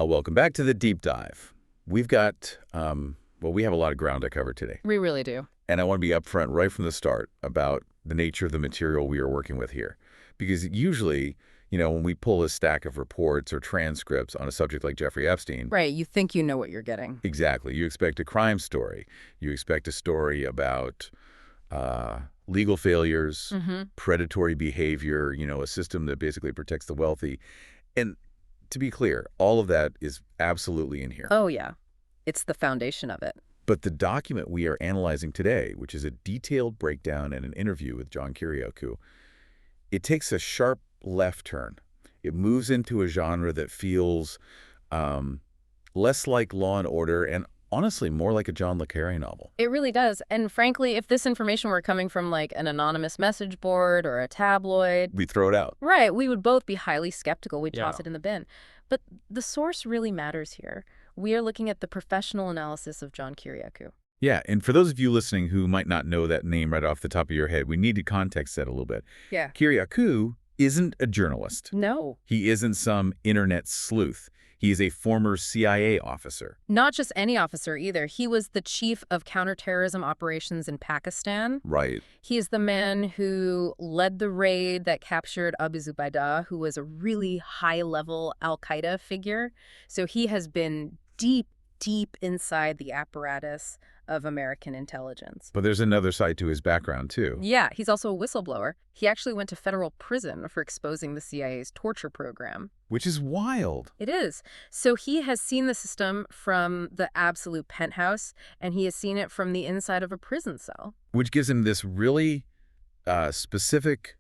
Welcome back to the deep dive. We've got, we have a lot of ground to cover today. We really do. And I want to be upfront right from the start about the nature of the material we are working with here. Because usually, when we pull a stack of reports or transcripts on a subject like Jeffrey Epstein. Right, you think you know what you're getting. Exactly. You expect a crime story. You expect a story about legal failures, predatory behavior, a system that basically protects the wealthy. And to be clear, all of that is absolutely in here. Oh, yeah. It's the foundation of it. But the document we are analyzing today, which is a detailed breakdown and an interview with John Kiriakou, it takes a sharp left turn. It moves into a genre that feels less like Law and Order and honestly more like a John le Carré novel. It really does. And frankly, if this information were coming from like an anonymous message board or a tabloid, we throw it out. Right. We would both be highly skeptical. We'd toss it in the bin. But the source really matters here. We are looking at the professional analysis of John Kiriakou. Yeah, and for those of you listening who might not know that name right off the top of your head, we need to context that a little bit. Yeah. Kiriakou isn't a journalist. No. He isn't some internet sleuth. He is a former CIA officer. Not just any officer either. He was the chief of counterterrorism operations in Pakistan. Right. He is the man who led the raid that captured Abu Zubaydah, who was a really high-level al-Qaeda figure. So he has been deep, deep inside the apparatus of American intelligence. But there's another side to his background, too. Yeah, he's also a whistleblower. He actually went to federal prison for exposing the CIA's torture program. Which is wild. It is. So he has seen the system from the absolute penthouse, and he has seen it from the inside of a prison cell. Which gives him this really specific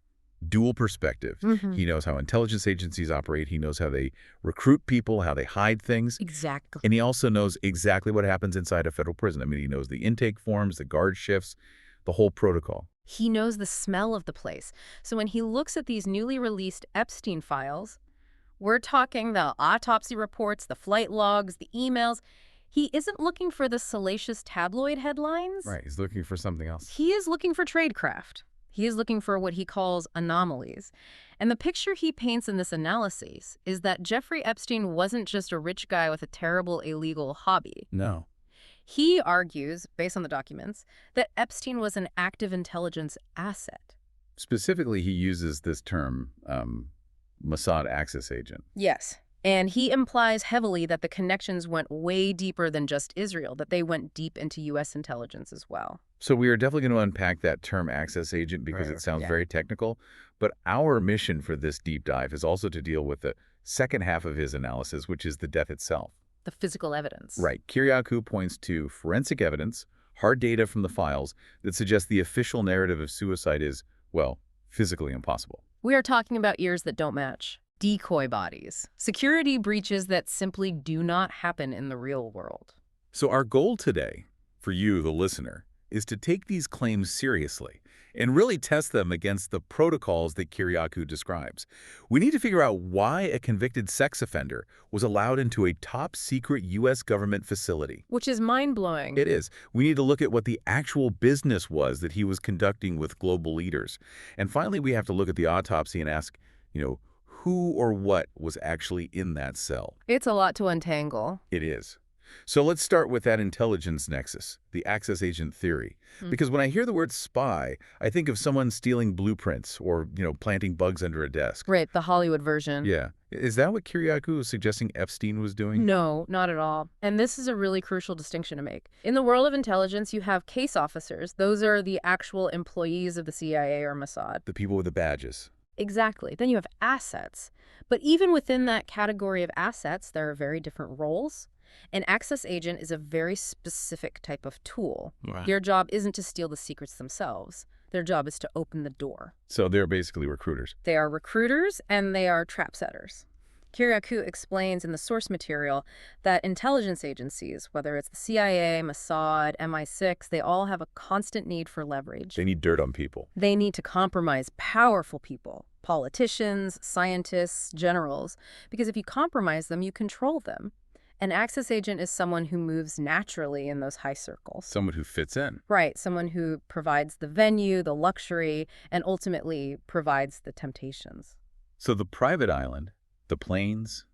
dual perspective. He knows how intelligence agencies operate. He knows how they recruit people, how they hide things. Exactly. And he also knows exactly what happens inside a federal prison. I mean, he knows the intake forms, the guard shifts, the whole protocol. He knows the smell of the place. So when he looks at these newly released Epstein files, we're talking the autopsy reports, the flight logs, the emails. He isn't looking for the salacious tabloid headlines. Right. He's looking for something else. He is looking for tradecraft. He is looking for what he calls anomalies. And the picture he paints in this analysis is that Jeffrey Epstein wasn't just a rich guy with a terrible illegal hobby. No. He argues, based on the documents, that Epstein was an active intelligence asset. Specifically, he uses this term, Mossad access agent. Yes. And he implies heavily that the connections went way deeper than just Israel, that they went deep into U.S. intelligence as well. So we are definitely going to unpack that term access agent because it sounds very technical. But our mission for this deep dive is also to deal with the second half of his analysis, which is the death itself. The physical evidence. Right. Kiriakou points to forensic evidence, hard data from the files that suggest the official narrative of suicide is, well, physically impossible. We are talking about ears that don't match. Decoy bodies. Security breaches that simply do not happen in the real world. So our goal today, for you, the listener, is to take these claims seriously and really test them against the protocols that Kiriakou describes. We need to figure out why a convicted sex offender was allowed into a top-secret U.S. government facility. Which is mind-blowing. It is. We need to look at what the actual business was that he was conducting with global leaders. And finally, we have to look at the autopsy and ask, who or what was actually in that cell? It's a lot to untangle. It is. So let's start with that intelligence nexus, the access agent theory. Because when I hear the word spy, I think of someone stealing blueprints or, planting bugs under a desk. Right, the Hollywood version. Yeah. Is that what Kiriakou was suggesting Epstein was doing? No, not at all. And this is a really crucial distinction to make. In the world of intelligence, you have case officers. Those are the actual employees of the CIA or Mossad. The people with the badges. Exactly. Then you have assets. But even within that category of assets, there are very different roles. An access agent is a very specific type of tool. Right. Their job isn't to steal the secrets themselves. Their job is to open the door. So they're basically recruiters. They are recruiters and they are trap setters. Kiriakou explains in the source material that intelligence agencies, whether it's the CIA, Mossad, MI6, they all have a constant need for leverage. They need dirt on people. They need to compromise powerful people, politicians, scientists, generals, because if you compromise them, you control them. An access agent is someone who moves naturally in those high circles. Someone who fits in. Right, someone who provides the venue, the luxury, and ultimately provides the temptations. So the private island, the planes,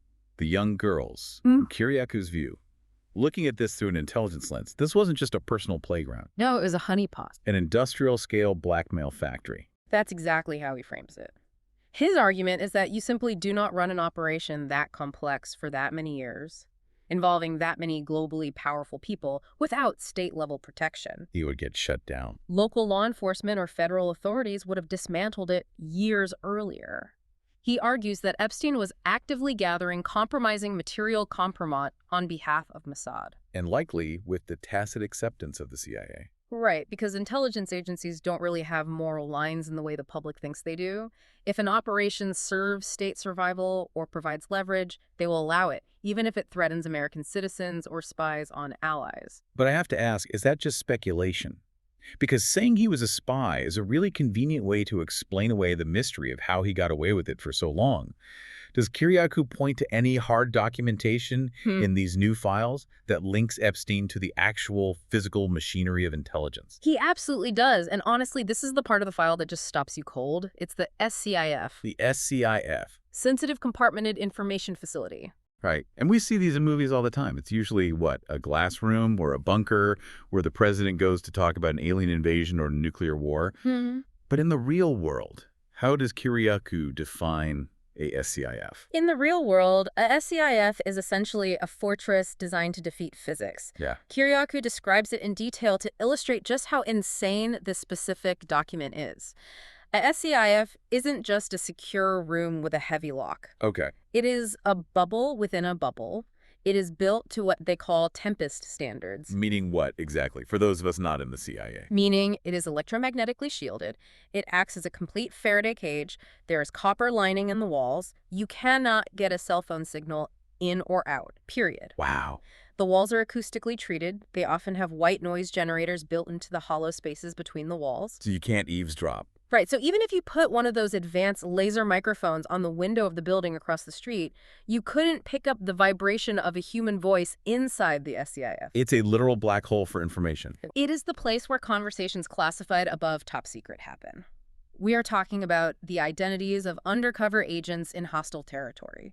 the young girls. From Kiriakou's view, looking at this through an intelligence lens, this wasn't just a personal playground. No, it was a honeypot. An industrial-scale blackmail factory. That's exactly how he frames it. His argument is that you simply do not run an operation that complex for that many years, involving that many globally powerful people, without state-level protection. He would get shut down. Local law enforcement or federal authorities would have dismantled it years earlier. He argues that Epstein was actively gathering compromising material compromat on behalf of Mossad. And likely with the tacit acceptance of the CIA. Right, because intelligence agencies don't really have moral lines in the way the public thinks they do. If an operation serves state survival or provides leverage, they will allow it, even if it threatens American citizens or spies on allies. But I have to ask, is that just speculation? Because saying he was a spy is a really convenient way to explain away the mystery of how he got away with it for so long. Does Kiriakou point to any hard documentation in these new files that links Epstein to the actual physical machinery of intelligence? He absolutely does. And honestly, this is the part of the file that just stops you cold. It's the SCIF. The SCIF. Sensitive Compartmented Information Facility. Right. And we see these in movies all the time. It's usually, what, a glass room or a bunker where the president goes to talk about an alien invasion or a nuclear war. But in the real world, how does Kiriakou define a SCIF? In the real world, a SCIF is essentially a fortress designed to defeat physics. Yeah. Kiriakou describes it in detail to illustrate just how insane this specific document is. A SCIF isn't just a secure room with a heavy lock. Okay. It is a bubble within a bubble. It is built to what they call Tempest standards. Meaning what, exactly, for those of us not in the CIA? Meaning it is electromagnetically shielded. It acts as a complete Faraday cage. There is copper lining in the walls. You cannot get a cell phone signal in or out, period. Wow. The walls are acoustically treated. They often have white noise generators built into the hollow spaces between the walls. So you can't eavesdrop. Right, so even if you put one of those advanced laser microphones on the window of the building across the street, you couldn't pick up the vibration of a human voice inside the SCIF. It's a literal black hole for information. It is the place where conversations classified above top secret happen. We are talking about the identities of undercover agents in hostile territory,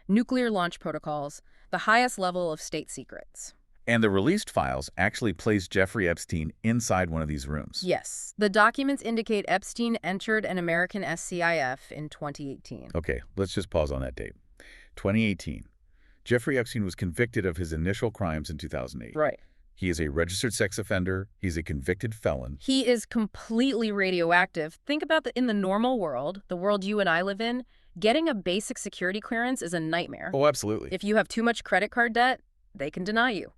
nuclear launch protocols, the highest level of state secrets. And the released files actually place Jeffrey Epstein inside one of these rooms. Yes. The documents indicate Epstein entered an American SCIF in 2018. Okay, let's just pause on that date. 2018. Jeffrey Epstein was convicted of his initial crimes in 2008. Right. He is a registered sex offender. He's a convicted felon. He is completely radioactive. Think about in the normal world, the world you and I live in, getting a basic security clearance is a nightmare. Oh, absolutely. If you have too much credit card debt, they can deny you.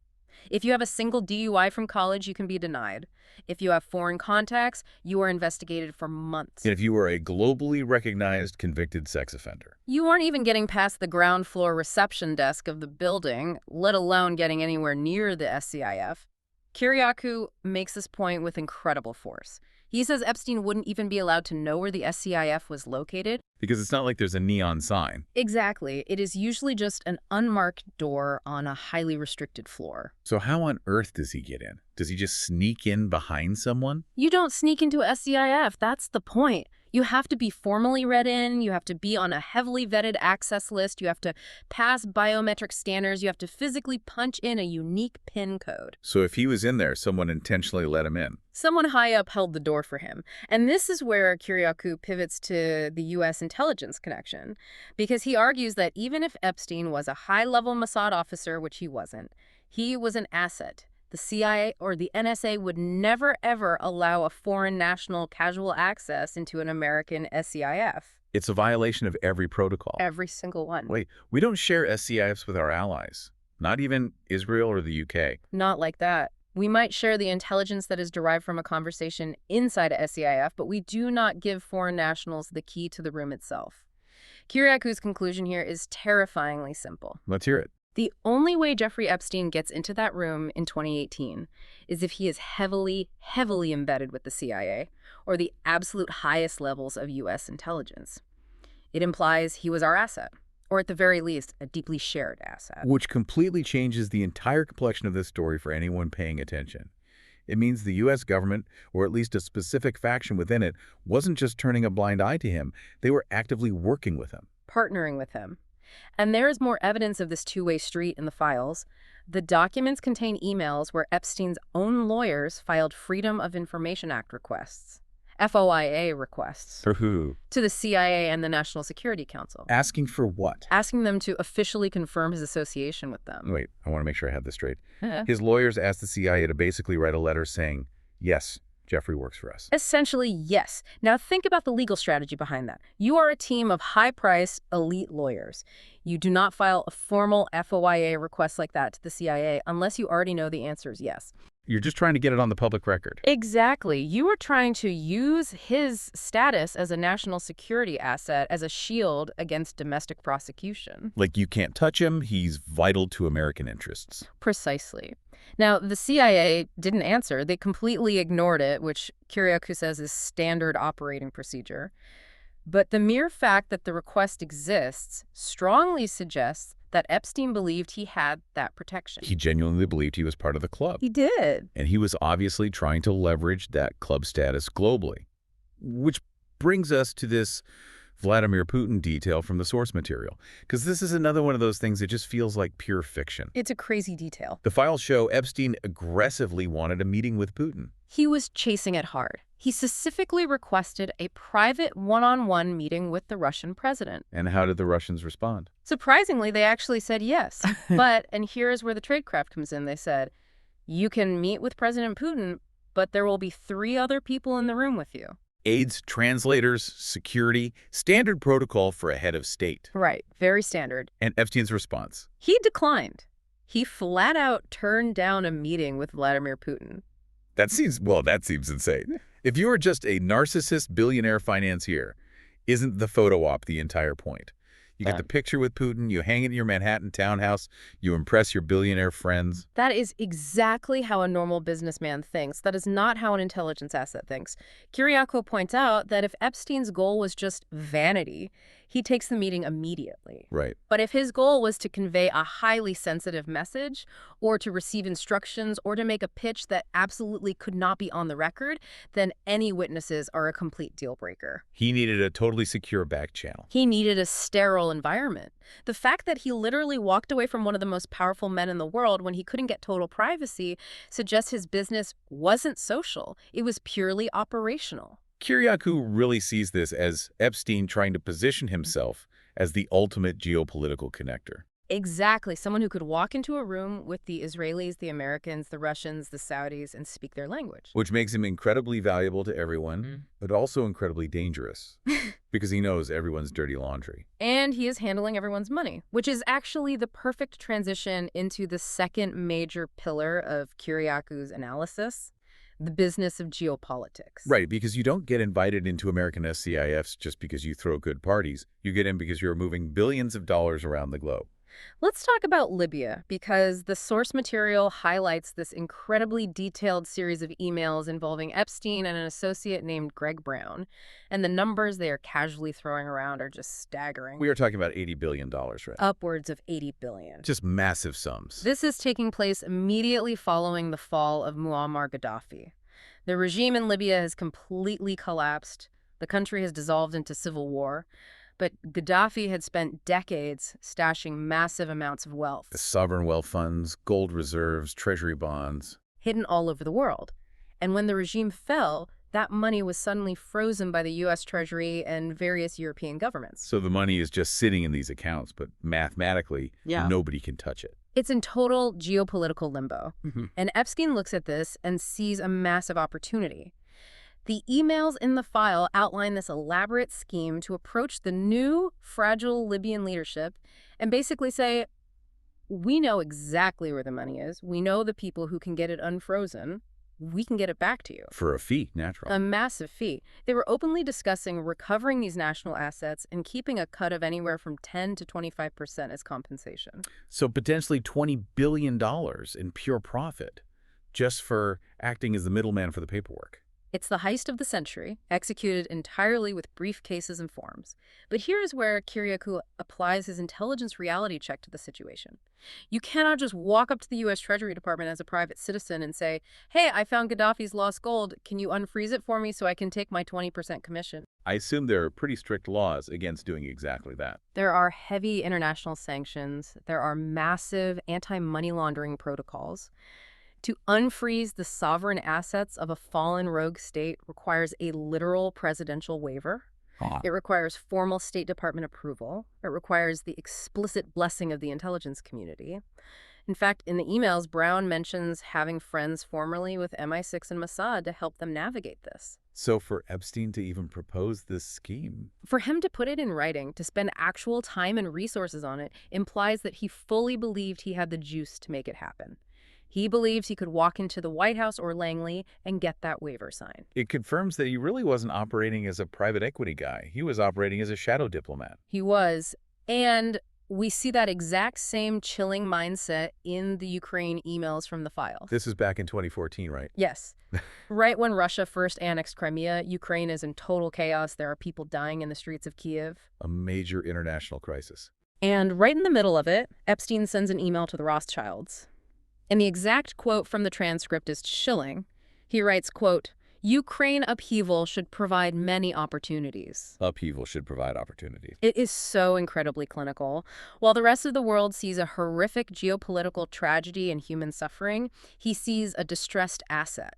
If you have a single DUI from college, you can be denied. If you have foreign contacts, you are investigated for months. And if you were a globally recognized convicted sex offender. You aren't even getting past the ground floor reception desk of the building, let alone getting anywhere near the SCIF. Kiriakou makes this point with incredible force. He says Epstein wouldn't even be allowed to know where the SCIF was located. Because it's not like there's a neon sign. Exactly. It is usually just an unmarked door on a highly restricted floor. So how on earth does he get in? Does he just sneak in behind someone? You don't sneak into a SCIF. That's the point. You have to be formally read in. You have to be on a heavily vetted access list. You have to pass biometric scanners. You have to physically punch in a unique PIN code. So if he was in there, someone intentionally let him in. Someone high up held the door for him. And this is where Kiriakou pivots to the U.S. intelligence connection, because he argues that even if Epstein was a high-level Mossad officer, which he wasn't, he was an asset. The CIA or the NSA would never, ever allow a foreign national casual access into an American SCIF. It's a violation of every protocol. Every single one. Wait, we don't share SCIFs with our allies. Not even Israel or the UK. Not like that. We might share the intelligence that is derived from a conversation inside a SCIF, but we do not give foreign nationals the key to the room itself. Kiriakou's conclusion here is terrifyingly simple. Let's hear it. The only way Jeffrey Epstein gets into that room in 2018 is if he is heavily, heavily embedded with the CIA or the absolute highest levels of U.S. intelligence. It implies he was our asset, or at the very least, a deeply shared asset. Which completely changes the entire complexion of this story for anyone paying attention. It means the U.S. government, or at least a specific faction within it, wasn't just turning a blind eye to him. They were actively working with him. Partnering with him. And there is more evidence of this two-way street in the files. The documents contain emails where Epstein's own lawyers filed Freedom of Information Act requests, FOIA requests, For who? to the CIA and the National Security Council, Asking for what? asking them to officially confirm his association with them. Wait, I want to make sure I have this straight. Yeah. His lawyers asked the CIA to basically write a letter saying, yes, Jeffrey works for us. Essentially, yes. Now think about the legal strategy behind that. You are a team of high-priced, elite lawyers. You do not file a formal FOIA request like that to the CIA unless you already know the answer is yes. You're just trying to get it on the public record. Exactly. You are trying to use his status as a national security asset as a shield against domestic prosecution. Like you can't touch him, he's vital to American interests. Precisely. Now, the CIA didn't answer. They completely ignored it, which Kiriakou says is standard operating procedure. But the mere fact that the request exists strongly suggests that Epstein believed he had that protection. He genuinely believed he was part of the club. He did. And he was obviously trying to leverage that club status globally. Which brings us to this Vladimir Putin detail from the source material. Because this is another one of those things that just feels like pure fiction. It's a crazy detail. The files show Epstein aggressively wanted a meeting with Putin. He was chasing it hard. He specifically requested a private one-on-one meeting with the Russian president. And how did the Russians respond? Surprisingly, they actually said yes. But, and here's where the tradecraft comes in, they said, you can meet with President Putin, but there will be 3 other people in the room with you. Aides, translators, security, standard protocol for a head of state. Right, very standard. And Epstein's response? He declined. He flat out turned down a meeting with Vladimir Putin. That seems insane. If you were just a narcissist billionaire financier, isn't the photo op the entire point? You get the picture with Putin, you hang it in your Manhattan townhouse, you impress your billionaire friends. That is exactly how a normal businessman thinks. That is not how an intelligence asset thinks. Kiriakou points out that if Epstein's goal was just vanity, he takes the meeting immediately. Right. But if his goal was to convey a highly sensitive message, or to receive instructions, or to make a pitch that absolutely could not be on the record, then any witnesses are a complete deal breaker. He needed a totally secure back channel. He needed a sterile environment. The fact that he literally walked away from one of the most powerful men in the world when he couldn't get total privacy suggests his business wasn't social. It was purely operational. Kiriakou really sees this as Epstein trying to position himself as the ultimate geopolitical connector. Exactly. Someone who could walk into a room with the Israelis, the Americans, the Russians, the Saudis, and speak their language. Which makes him incredibly valuable to everyone, but also incredibly dangerous, because he knows everyone's dirty laundry. And he is handling everyone's money, which is actually the perfect transition into the second major pillar of Kiriakou's analysis, the business of geopolitics. Right, because you don't get invited into American SCIFs just because you throw good parties. You get in because you're moving billions of dollars around the globe. Let's talk about Libya, because the source material highlights this incredibly detailed series of emails involving Epstein and an associate named Greg Brown. And the numbers they are casually throwing around are just staggering. We are talking about $80 billion, right? Upwards of $80 billion. Just massive sums. This is taking place immediately following the fall of Muammar Gaddafi. The regime in Libya has completely collapsed. The country has dissolved into civil war. But Gaddafi had spent decades stashing massive amounts of wealth. The sovereign wealth funds, gold reserves, treasury bonds. Hidden all over the world. And when the regime fell, that money was suddenly frozen by the U.S. Treasury and various European governments. So the money is just sitting in these accounts, but mathematically, nobody can touch it. It's in total geopolitical limbo. And Epstein looks at this and sees a massive opportunity. The emails in the file outline this elaborate scheme to approach the new, fragile Libyan leadership and basically say, we know exactly where the money is. We know the people who can get it unfrozen. We can get it back to you. For a fee, naturally. A massive fee. They were openly discussing recovering these national assets and keeping a cut of anywhere from 10 to 25% as compensation. So potentially $20 billion in pure profit just for acting as the middleman for the paperwork. It's the heist of the century, executed entirely with briefcases and forms. But here is where Kiriakou applies his intelligence reality check to the situation. You cannot just walk up to the U.S. Treasury Department as a private citizen and say, hey, I found Gaddafi's lost gold. Can you unfreeze it for me so I can take my 20% commission? I assume there are pretty strict laws against doing exactly that. There are heavy international sanctions. There are massive anti-money laundering protocols. To unfreeze the sovereign assets of a fallen rogue state requires a literal presidential waiver. It requires formal State Department approval. It requires the explicit blessing of the intelligence community. In fact, in the emails, Brown mentions having friends formerly with MI6 and Mossad to help them navigate this. So for Epstein to even propose this scheme? For him to put it in writing, to spend actual time and resources on it, implies that he fully believed he had the juice to make it happen. He believes he could walk into the White House or Langley and get that waiver signed. It confirms that he really wasn't operating as a private equity guy. He was operating as a shadow diplomat. He was. And we see that exact same chilling mindset in the Ukraine emails from the files. This is back in 2014, right? Yes. Right when Russia first annexed Crimea, Ukraine is in total chaos. There are people dying in the streets of Kyiv. A major international crisis. And right in the middle of it, Epstein sends an email to the Rothschilds. And the exact quote from the transcript is chilling. He writes, quote, Ukraine upheaval should provide many opportunities. Upheaval should provide opportunities. It is so incredibly clinical. While the rest of the world sees a horrific geopolitical tragedy and human suffering, he sees a distressed asset.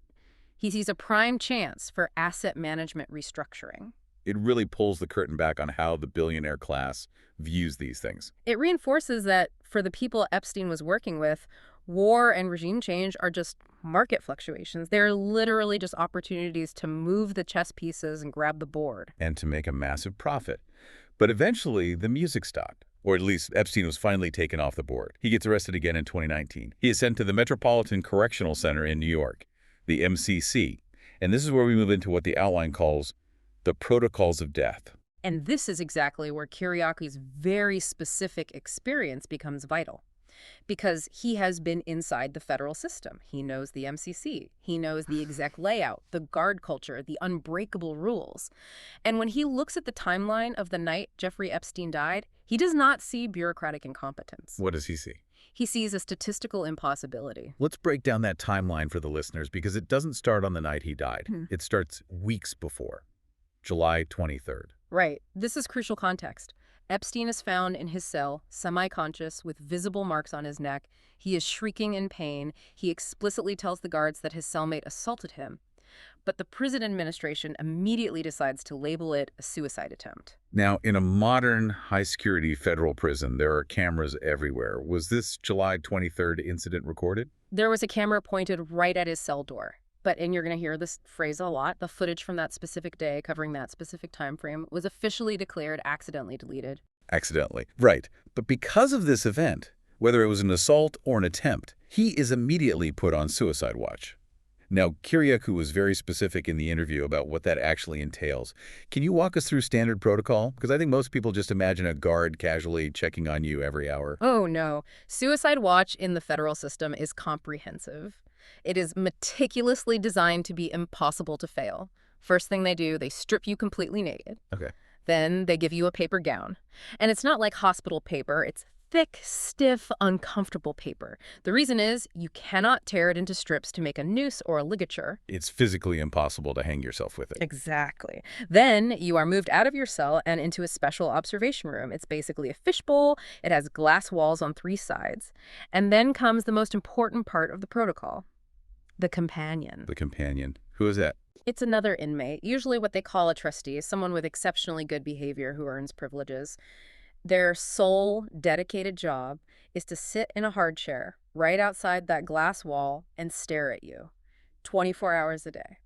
He sees a prime chance for asset management restructuring. It really pulls the curtain back on how the billionaire class views these things. It reinforces that for the people Epstein was working with, war and regime change are just market fluctuations. They're literally just opportunities to move the chess pieces and grab the board. And to make a massive profit. But eventually, the music stopped. Or at least Epstein was finally taken off the board. He gets arrested again in 2019. He is sent to the Metropolitan Correctional Center in New York, the MCC. And this is where we move into what the outline calls the protocols of death. And this is exactly where Kiriakou's very specific experience becomes vital. Because he has been inside the federal system. He knows the MCC. He knows the exec layout, the guard culture, the unbreakable rules. And when he looks at the timeline of the night Jeffrey Epstein died, he does not see bureaucratic incompetence. What does he see? He sees a statistical impossibility. Let's break down that timeline for the listeners because it doesn't start on the night he died. It starts weeks before, July 23rd. Right. This is crucial context. Epstein is found in his cell, semi-conscious, with visible marks on his neck. He is shrieking in pain. He explicitly tells the guards that his cellmate assaulted him. But the prison administration immediately decides to label it a suicide attempt. Now, in a modern, high-security federal prison, there are cameras everywhere. Was this July 23rd incident recorded? There was a camera pointed right at his cell door. And you're going to hear this phrase a lot, the footage from that specific day covering that specific time frame was officially declared accidentally deleted. Accidentally. Right. But because of this event, whether it was an assault or an attempt, he is immediately put on suicide watch. Now, Kiriakou was very specific in the interview about what that actually entails. Can you walk us through standard protocol? Because I think most people just imagine a guard casually checking on you every hour. Oh, no. Suicide watch in the federal system is comprehensive. It is meticulously designed to be impossible to fail. First thing they do, they strip you completely naked. Okay. Then they give you a paper gown. And it's not like hospital paper. It's thick, stiff, uncomfortable paper. The reason is you cannot tear it into strips to make a noose or a ligature. It's physically impossible to hang yourself with it. Exactly. Then you are moved out of your cell and into a special observation room. It's basically a fishbowl. It has glass walls on 3 sides. And then comes the most important part of the protocol. The companion. The companion. Who is that? It's another inmate, usually what they call a trustee, someone with exceptionally good behavior who earns privileges. Their sole dedicated job is to sit in a hard chair right outside that glass wall and stare at you 24 hours a day.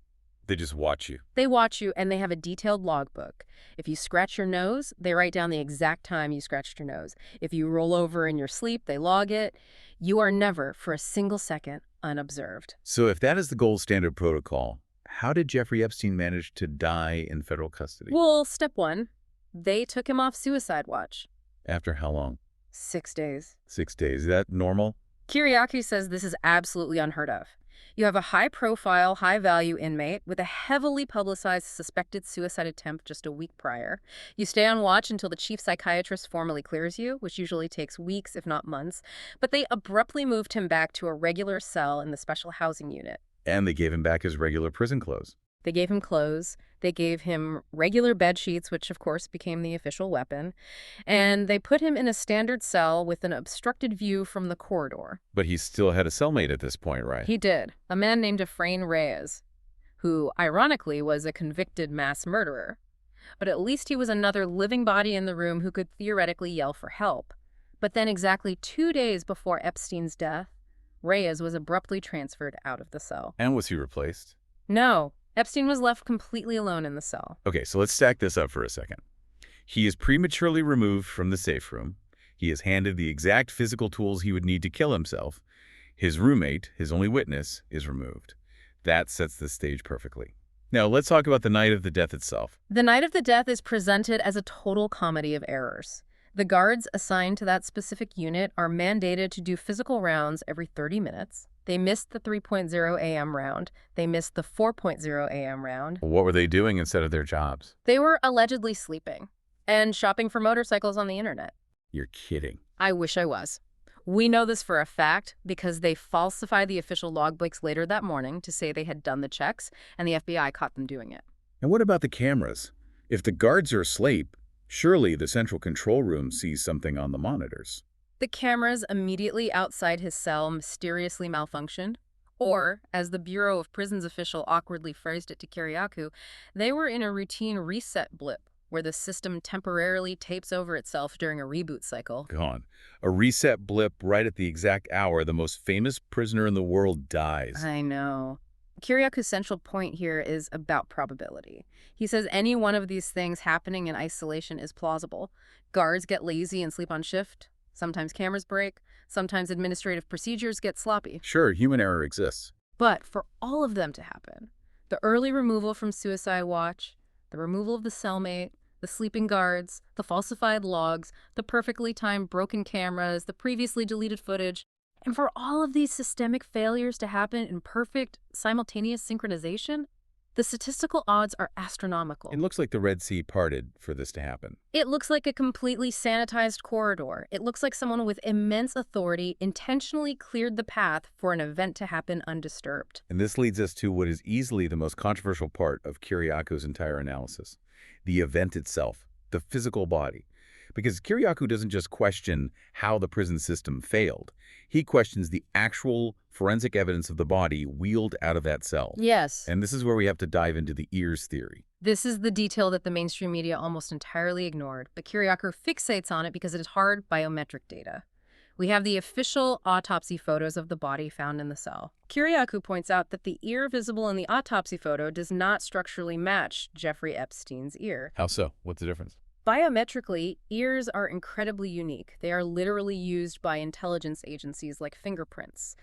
They just watch you. They watch you, and they have a detailed logbook. If you scratch your nose, they write down the exact time you scratched your nose. If you roll over in your sleep, they log it. You are never, for a single second, unobserved. So if that is the gold standard protocol, how did Jeffrey Epstein manage to die in federal custody? Well, step 1, they took him off suicide watch. After how long? 6 days. 6 days. Is that normal? Kiriakou says this is absolutely unheard of. You have a high-profile, high-value inmate with a heavily publicized suspected suicide attempt just a week prior. You stay on watch until the chief psychiatrist formally clears you, which usually takes weeks, if not months. But they abruptly moved him back to a regular cell in the special housing unit. And they gave him back his regular prison clothes. They gave him clothes. They gave him regular bed sheets, which of course became the official weapon. And they put him in a standard cell with an obstructed view from the corridor. But he still had a cellmate at this point, right? He did. A man named Efrain Reyes, who ironically was a convicted mass murderer. But at least he was another living body in the room who could theoretically yell for help. But then exactly 2 days before Epstein's death, Reyes was abruptly transferred out of the cell. And was he replaced? No. Epstein was left completely alone in the cell. Okay, so let's stack this up for a second. He is prematurely removed from the safe room. He is handed the exact physical tools he would need to kill himself. His roommate, his only witness, is removed. That sets the stage perfectly. Now, let's talk about the night of the death itself. The night of the death is presented as a total comedy of errors. The guards assigned to that specific unit are mandated to do physical rounds every 30 minutes. They missed the 3.0 a.m. round. They missed the 4.0 a.m. round. What were they doing instead of their jobs? They were allegedly sleeping and shopping for motorcycles on the internet. You're kidding. I wish I was. We know this for a fact because they falsified the official logbooks later that morning to say they had done the checks, and the FBI caught them doing it. And what about the cameras? If the guards are asleep, surely the central control room sees something on the monitors. The cameras immediately outside his cell mysteriously malfunctioned, or, as the Bureau of Prisons official awkwardly phrased it to Kiriakou, they were in a routine reset blip where the system temporarily tapes over itself during a reboot cycle. Gone. A reset blip right at the exact hour the most famous prisoner in the world dies. I know. Kiriakou's central point here is about probability. He says any one of these things happening in isolation is plausible. Guards get lazy and sleep on shift. Sometimes cameras break. Sometimes administrative procedures get sloppy. Sure, human error exists. But for all of them to happen, the early removal from suicide watch, the removal of the cellmate, the sleeping guards, the falsified logs, the perfectly timed broken cameras, the previously deleted footage, and for all of these systemic failures to happen in perfect, simultaneous synchronization, the statistical odds are astronomical. It looks like the Red Sea parted for this to happen. It looks like a completely sanitized corridor. It looks like someone with immense authority intentionally cleared the path for an event to happen undisturbed. And this leads us to what is easily the most controversial part of Kiriakou's entire analysis, the event itself, the physical body. Because Kiriakou doesn't just question how the prison system failed. He questions the actual forensic evidence of the body wheeled out of that cell. Yes. And this is where we have to dive into the ears theory. This is the detail that the mainstream media almost entirely ignored, but Kiriakou fixates on it because it is hard biometric data. We have the official autopsy photos of the body found in the cell. Kiriakou points out that the ear visible in the autopsy photo does not structurally match Jeffrey Epstein's ear. How so? What's the difference? Biometrically, ears are incredibly unique. They are literally used by intelligence agencies like fingerprints.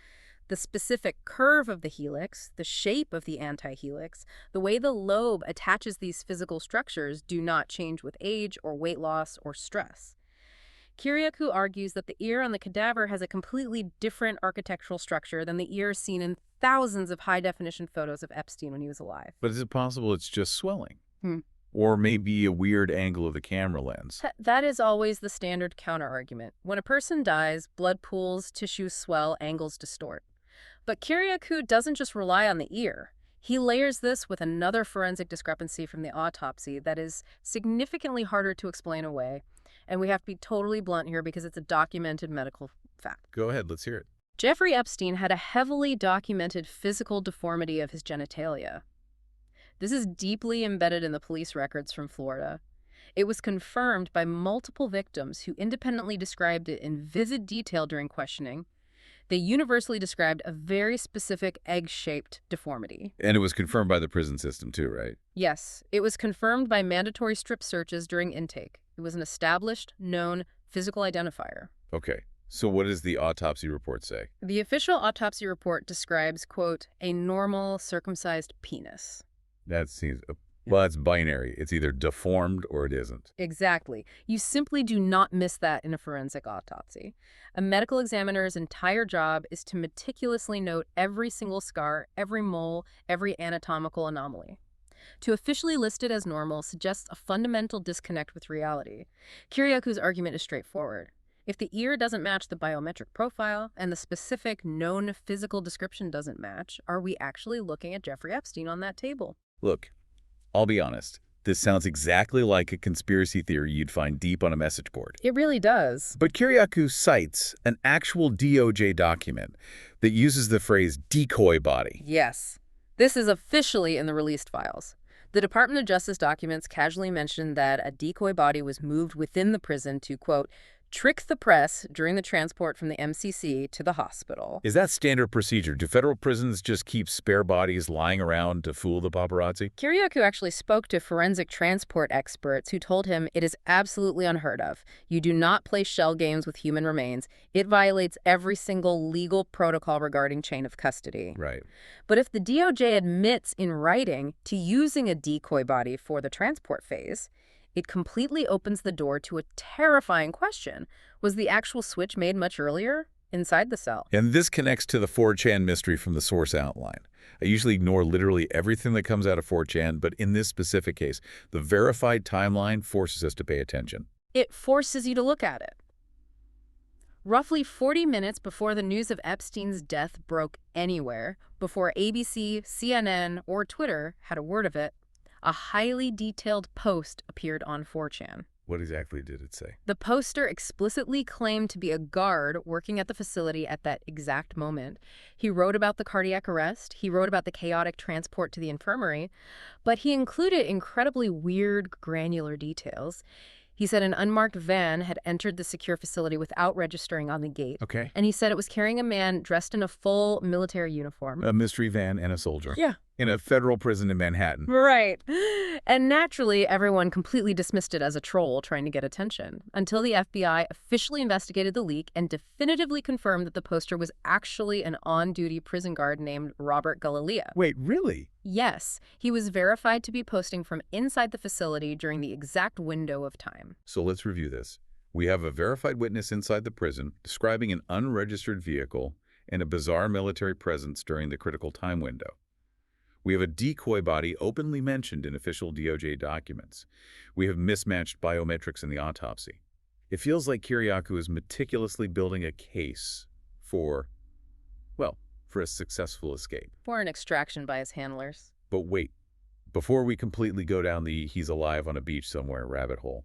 The specific curve of the helix, the shape of the antihelix, the way the lobe attaches these physical structures do not change with age or weight loss or stress. Kiriakou argues that the ear on the cadaver has a completely different architectural structure than the ear seen in thousands of high-definition photos of Epstein when he was alive. But is it possible it's just swelling? Or maybe a weird angle of the camera lens? That is always the standard counter-argument. When a person dies, blood pools, tissues swell, angles distort. But Kiriakou doesn't just rely on the ear. He layers this with another forensic discrepancy from the autopsy that is significantly harder to explain away. And we have to be totally blunt here because it's a documented medical fact. Go ahead, let's hear it. Jeffrey Epstein had a heavily documented physical deformity of his genitalia. This is deeply embedded in the police records from Florida. It was confirmed by multiple victims who independently described it in vivid detail during questioning. They universally described a very specific egg-shaped deformity. And it was confirmed by the prison system too, right? Yes, it was confirmed by mandatory strip searches during intake. It was an established, known physical identifier. Okay, so what does the autopsy report say? The official autopsy report describes, quote, a normal circumcised penis. That seems Well, it's binary. It's either deformed or it isn't. Exactly. You simply do not miss that in a forensic autopsy. A medical examiner's entire job is to meticulously note every single scar, every mole, every anatomical anomaly. To officially list it as normal suggests a fundamental disconnect with reality. Kiriakou's argument is straightforward. If the ear doesn't match the biometric profile and the specific known physical description doesn't match, are we actually looking at Jeffrey Epstein on that table? Look, I'll be honest. This sounds exactly like a conspiracy theory you'd find deep on a message board. It really does. But Kiriakou cites an actual DOJ document that uses the phrase decoy body. Yes. This is officially in the released files. The Department of Justice documents casually mention that a decoy body was moved within the prison to, quote, trick the press during the transport from the MCC to the hospital. Is that standard procedure? Do federal prisons just keep spare bodies lying around to fool the paparazzi? Kiriakou actually spoke to forensic transport experts who told him it is absolutely unheard of. You do not play shell games with human remains. It violates every single legal protocol regarding chain of custody. Right. But if the DOJ admits in writing to using a decoy body for the transport phase, it completely opens the door to a terrifying question. Was the actual switch made much earlier inside the cell? And this connects to the 4chan mystery from the source outline. I usually ignore literally everything that comes out of 4chan, but in this specific case, the verified timeline forces us to pay attention. It forces you to look at it. Roughly 40 minutes before the news of Epstein's death broke anywhere, before ABC, CNN, or Twitter had a word of it, a highly detailed post appeared on 4chan. What exactly did it say? The poster explicitly claimed to be a guard working at the facility at that exact moment. He wrote about the cardiac arrest, he wrote about the chaotic transport to the infirmary, but he included incredibly weird, granular details. He said an unmarked van had entered the secure facility without registering on the gate. Okay. And he said it was carrying a man dressed in a full military uniform. A mystery van and a soldier. Yeah. In a federal prison in Manhattan. Right. And naturally, everyone completely dismissed it as a troll trying to get attention, until the FBI officially investigated the leak and definitively confirmed that the poster was actually an on-duty prison guard named Robert Galilea. Wait, really? Yes, he was verified to be posting from inside the facility during the exact window of time. So let's review this. We have a verified witness inside the prison describing an unregistered vehicle and a bizarre military presence during the critical time window. We have a decoy body openly mentioned in official DOJ documents. We have mismatched biometrics in the autopsy. It feels like Kiriakou is meticulously building a case for a successful escape. For an extraction by his handlers. But wait, before we completely go down the he's alive on a beach somewhere rabbit hole,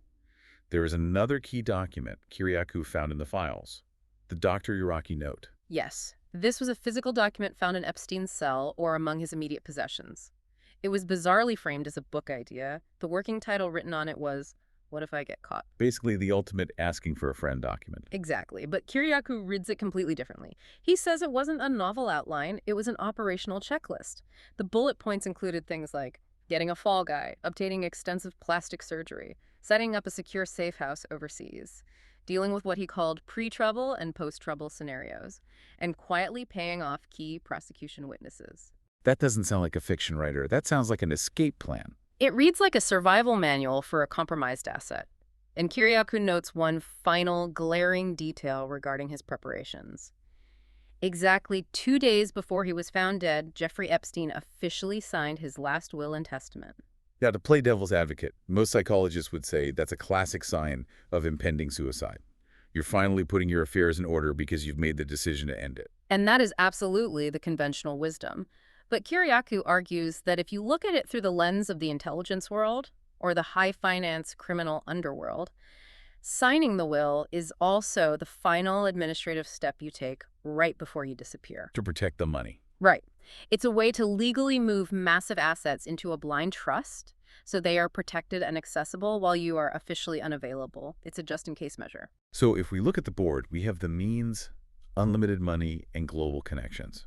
there is another key document Kiriakou found in the files, the Dr. Iraqi note. Yes. This was a physical document found in Epstein's cell or among his immediate possessions. It was bizarrely framed as a book idea. The working title written on it was, "What if I get caught?" Basically the ultimate asking for a friend document. Exactly, but Kiriakou reads it completely differently. He says it wasn't a novel outline, it was an operational checklist. The bullet points included things like getting a fall guy, obtaining extensive plastic surgery, setting up a secure safe house overseas, dealing with what he called pre-trouble and post-trouble scenarios, and quietly paying off key prosecution witnesses. That doesn't sound like a fiction writer. That sounds like an escape plan. It reads like a survival manual for a compromised asset. And Kiriakou notes one final, glaring detail regarding his preparations. Exactly 2 days before he was found dead, Jeffrey Epstein officially signed his last will and testament. Now, to play devil's advocate, most psychologists would say that's a classic sign of impending suicide. You're finally putting your affairs in order because you've made the decision to end it. And that is absolutely the conventional wisdom. But Kiriakou argues that if you look at it through the lens of the intelligence world or the high-finance criminal underworld, signing the will is also the final administrative step you take right before you disappear. To protect the money. Right. It's a way to legally move massive assets into a blind trust so they are protected and accessible while you are officially unavailable. It's a just-in-case measure. So if we look at the board, we have the means, unlimited money, and global connections.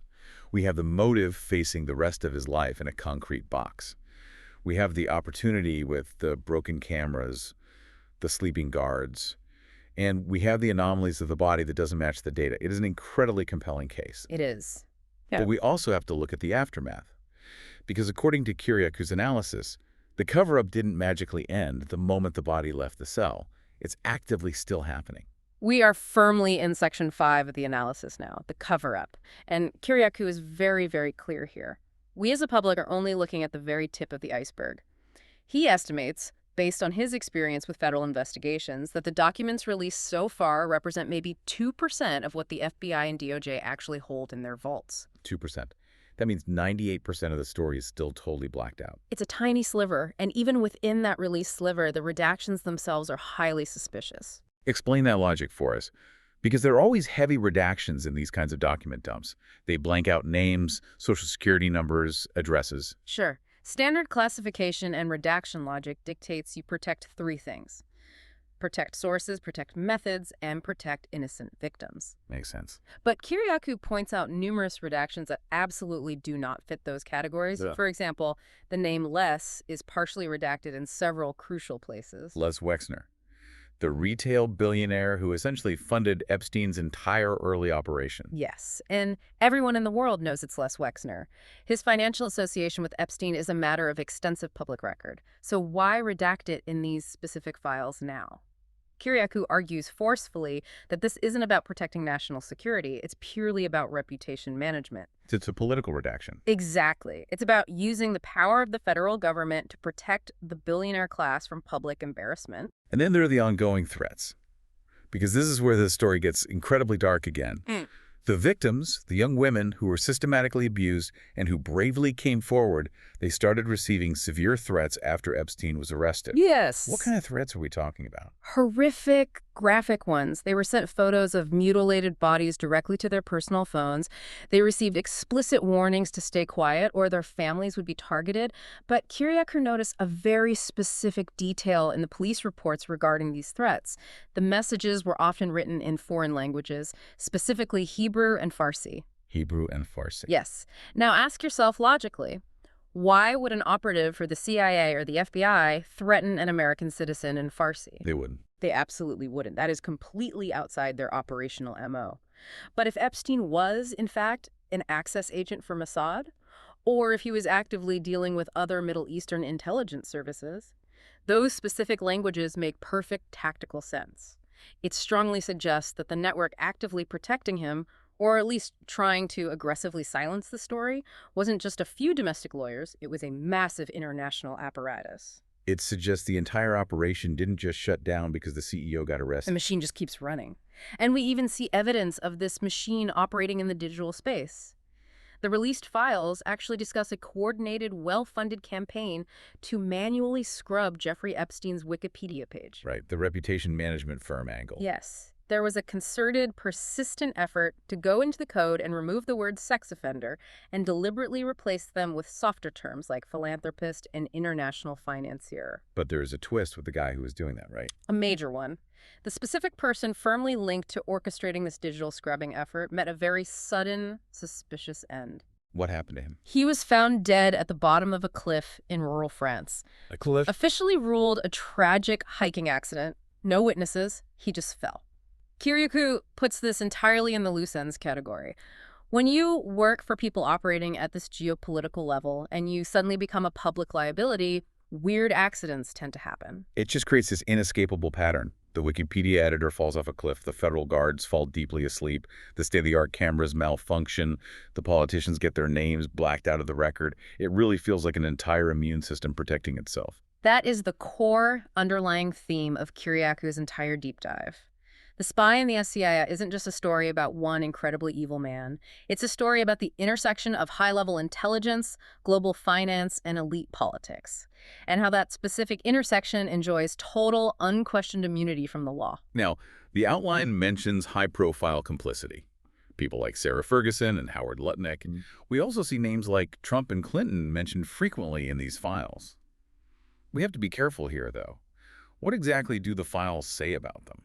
We have the motive facing the rest of his life in a concrete box. We have the opportunity with the broken cameras, the sleeping guards, and we have the anomalies of the body that doesn't match the data. It is an incredibly compelling case. It is. Yeah. But we also have to look at the aftermath. Because according to Kiriakou's analysis, The cover-up didn't magically end the moment the body left the cell. It's actively still happening. We are firmly in Section 5 of the analysis now, the cover-up. And Kiriakou is very, very clear here. We as a public are only looking at the very tip of the iceberg. He estimates, based on his experience with federal investigations, that the documents released so far represent maybe 2% of what the FBI and DOJ actually hold in their vaults. 2%. That means 98% of the story is still totally blacked out. It's a tiny sliver, and even within that released sliver, the redactions themselves are highly suspicious. Explain that logic for us. Because there are always heavy redactions in these kinds of document dumps. They blank out names, social security numbers, addresses. Sure. Standard classification and redaction logic dictates you protect three things. Protect sources, protect methods, and protect innocent victims. Makes sense. But Kiriakou points out numerous redactions that absolutely do not fit those categories. Yeah. For example, the name Les is partially redacted in several crucial places. Les Wexner, the retail billionaire who essentially funded Epstein's entire early operation. Yes, and everyone in the world knows it's Les Wexner. His financial association with Epstein is a matter of extensive public record. So why redact it in these specific files now? Kiriakou argues forcefully that this isn't about protecting national security. It's purely about reputation management. It's a political redaction. Exactly. It's about using the power of the federal government to protect the billionaire class from public embarrassment. And then there are the ongoing threats. Because this is where the story gets incredibly dark again. The victims, the young women who were systematically abused and who bravely came forward, they started receiving severe threats after Epstein was arrested. Yes. What kind of threats are we talking about? Horrific, graphic ones. They were sent photos of mutilated bodies directly to their personal phones. They received explicit warnings to stay quiet or their families would be targeted. But Kiriakou noticed a very specific detail in the police reports regarding these threats. The messages were often written in foreign languages, specifically Hebrew and Farsi. Hebrew and Farsi. Yes. Now ask yourself logically, why would an operative for the CIA or the FBI threaten an American citizen in Farsi? They wouldn't. They absolutely wouldn't. That is completely outside their operational MO. But if Epstein was, in fact, an access agent for Mossad, or if he was actively dealing with other Middle Eastern intelligence services, those specific languages make perfect tactical sense. It strongly suggests that the network actively protecting him, or at least trying to aggressively silence the story, wasn't just a few domestic lawyers, it was a massive international apparatus. It suggests the entire operation didn't just shut down because the CEO got The arrested. machine just keeps running. And we even see evidence of this machine operating in the digital space. The released files actually discuss a coordinated, well-funded campaign to manually scrub Jeffrey Epstein's Wikipedia page. Right, the reputation management firm angle. Yes. There was a concerted, persistent effort to go into the code and remove the word sex offender and deliberately replace them with softer terms like philanthropist and international financier. But there is a twist with the guy who was doing that, right? A major one. The specific person firmly linked to orchestrating this digital scrubbing effort met a very sudden, suspicious end. What happened to him? He was found dead at the bottom of a cliff in rural France. A cliff? Officially ruled a tragic hiking accident. No witnesses. He just fell. Kiriakou puts this entirely in the loose ends category. When you work for people operating at this geopolitical level and you suddenly become a public liability, weird accidents tend to happen. It just creates this inescapable pattern. The Wikipedia editor falls off a cliff, the federal guards fall deeply asleep, the state-of-the-art cameras malfunction, the politicians get their names blacked out of the record. It really feels like an entire immune system protecting itself. That is the core underlying theme of Kiriakou's entire deep dive. The Spy in the SCIF isn't just a story about one incredibly evil man. It's a story about the intersection of high-level intelligence, global finance, and elite politics, and how that specific intersection enjoys total, unquestioned immunity from the law. Now, the outline mentions high-profile complicity. People like Sarah Ferguson and Howard Lutnick. We also see names like Trump and Clinton mentioned frequently in these files. We have to be careful here, though. What exactly do the files say about them?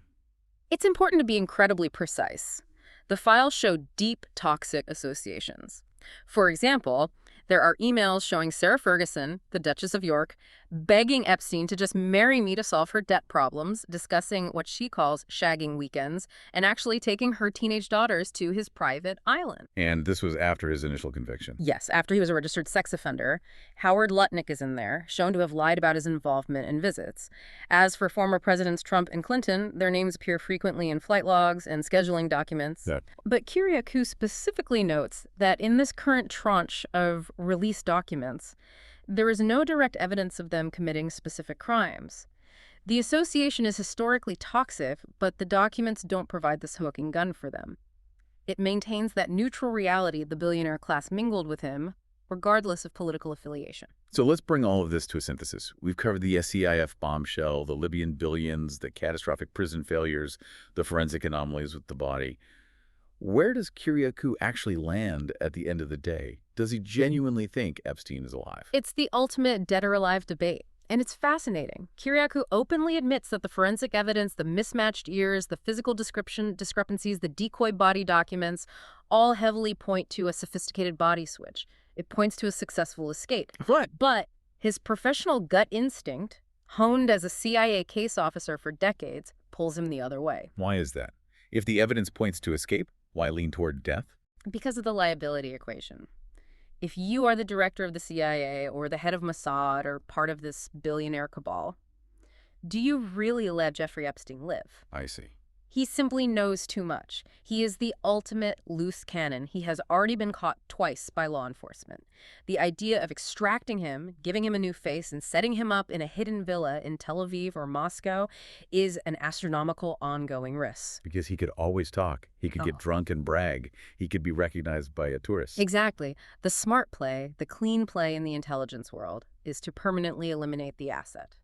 It's important to be incredibly precise. The files show deep, toxic associations. For example, there are emails showing Sarah Ferguson, the Duchess of York, begging Epstein to just marry me to solve her debt problems, discussing what she calls shagging weekends, and actually taking her teenage daughters to his private island. And this was after his initial conviction. Yes, after he was a registered sex offender. Howard Lutnick is in there, shown to have lied about his involvement in visits. As for former Presidents Trump and Clinton, their names appear frequently in flight logs and scheduling documents. But Kiriakou specifically notes that in this current tranche of released documents, there is no direct evidence of them committing specific crimes. The association is historically toxic, but the documents don't provide the smoking gun for them. It maintains that neutral reality the billionaire class mingled with him, regardless of political affiliation. So let's bring all of this to a synthesis. We've covered the SCIF bombshell, the Libyan billions, the catastrophic prison failures, the forensic anomalies with the body. Where does Kiriakou actually land at the end of the day? Does he genuinely think Epstein is alive? It's the ultimate dead or alive debate. And it's fascinating. Kiriakou openly admits that the forensic evidence, the mismatched ears, the physical discrepancies, the decoy body documents, all heavily point to a sophisticated body switch. It points to a successful escape. Right. But his professional gut instinct, honed as a CIA case officer for decades, pulls him the other way. Why is that? If the evidence points to escape, why lean toward death? Because of the liability equation. If you are the director of the CIA or the head of Mossad or part of this billionaire cabal, do you really let Jeffrey Epstein live? I see. He simply knows too much. He is the ultimate loose cannon. He has already been caught twice by law enforcement. The idea of extracting him, giving him a new face, and setting him up in a hidden villa in Tel Aviv or Moscow is an astronomical ongoing risk. Because he could always talk. He could get drunk and brag. He could be recognized by a tourist. Exactly. The smart play, the clean play in the intelligence world, is to permanently eliminate the asset.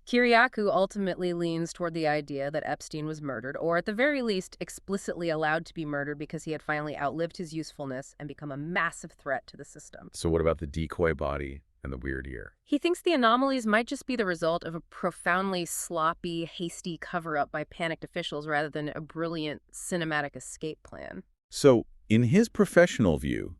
Kiriakou ultimately leans toward the idea that Epstein was murdered, or at the very least, explicitly allowed to be murdered because he had finally outlived his usefulness and become a massive threat to the system. So what about the decoy body and the weird ear? He thinks the anomalies might just be the result of a profoundly sloppy, hasty cover-up by panicked officials rather than a brilliant cinematic escape plan. So, in his professional view,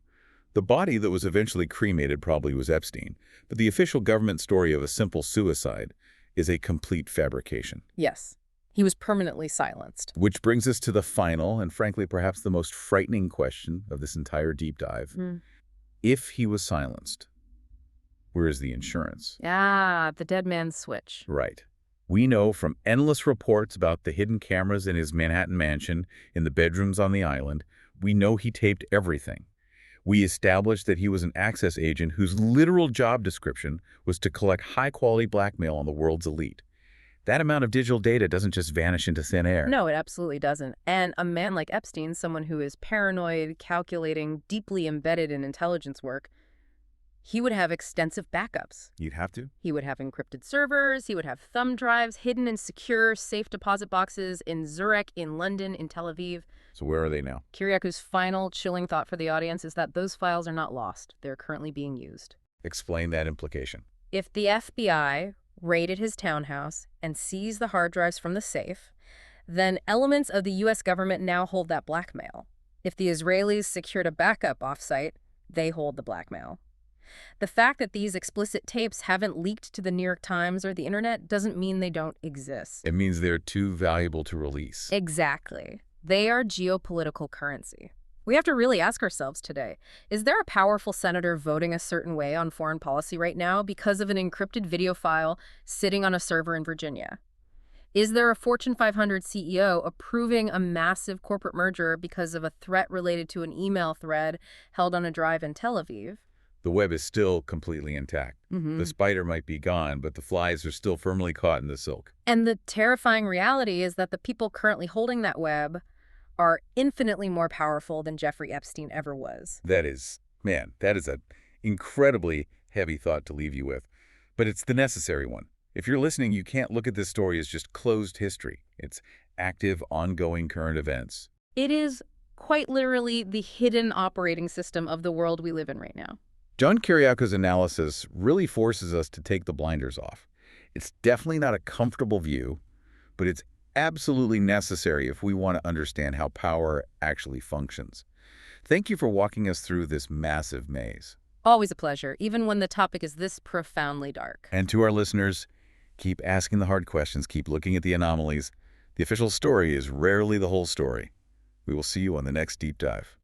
the body that was eventually cremated probably was Epstein, but the official government story of a simple suicide is a complete fabrication. Yes. He was permanently silenced. Which brings us to the final and frankly perhaps the most frightening question of this entire deep dive. If he was silenced, where is the insurance? Ah, the dead man's switch. Right. We know from endless reports about the hidden cameras in his Manhattan mansion, in the bedrooms on the island, we know he taped everything. We established that he was an access agent whose literal job description was to collect high-quality blackmail on the world's elite. That amount of digital data doesn't just vanish into thin air. No, it absolutely doesn't. And a man like Epstein, someone who is paranoid, calculating, deeply embedded in intelligence work, he would have extensive backups. You'd have to? He would have encrypted servers, he would have thumb drives, hidden in secure, safe deposit boxes in Zurich, in London, in Tel Aviv. So where are they now? Kiriakou's final chilling thought for the audience is that those files are not lost. They're currently being used. Explain that implication. If the FBI raided his townhouse and seized the hard drives from the safe, then elements of the U.S. government now hold that blackmail. If the Israelis secured a backup offsite, they hold the blackmail. The fact that these explicit tapes haven't leaked to the New York Times or the internet doesn't mean they don't exist. It means they're too valuable to release. Exactly. They are geopolitical currency. We have to really ask ourselves today, is there a powerful senator voting a certain way on foreign policy right now because of an encrypted video file sitting on a server in Virginia? Is there a Fortune 500 CEO approving a massive corporate merger because of a threat related to an email thread held on a drive in Tel Aviv? The web is still completely intact. The spider might be gone, but the flies are still firmly caught in the silk. And the terrifying reality is that the people currently holding that web are infinitely more powerful than Jeffrey Epstein ever was. That is an incredibly heavy thought to leave you with. But it's the necessary one. If you're listening, you can't look at this story as just closed history. It's active, ongoing current events. It is quite literally the hidden operating system of the world we live in right now. John Kiriakou's analysis really forces us to take the blinders off. It's definitely not a comfortable view, but it's absolutely necessary if we want to understand how power actually functions. Thank you for walking us through this massive maze. Always a pleasure, even when the topic is this profoundly dark. And to our listeners, keep asking the hard questions, keep looking at the anomalies. The official story is rarely the whole story. We will see you on the next deep dive.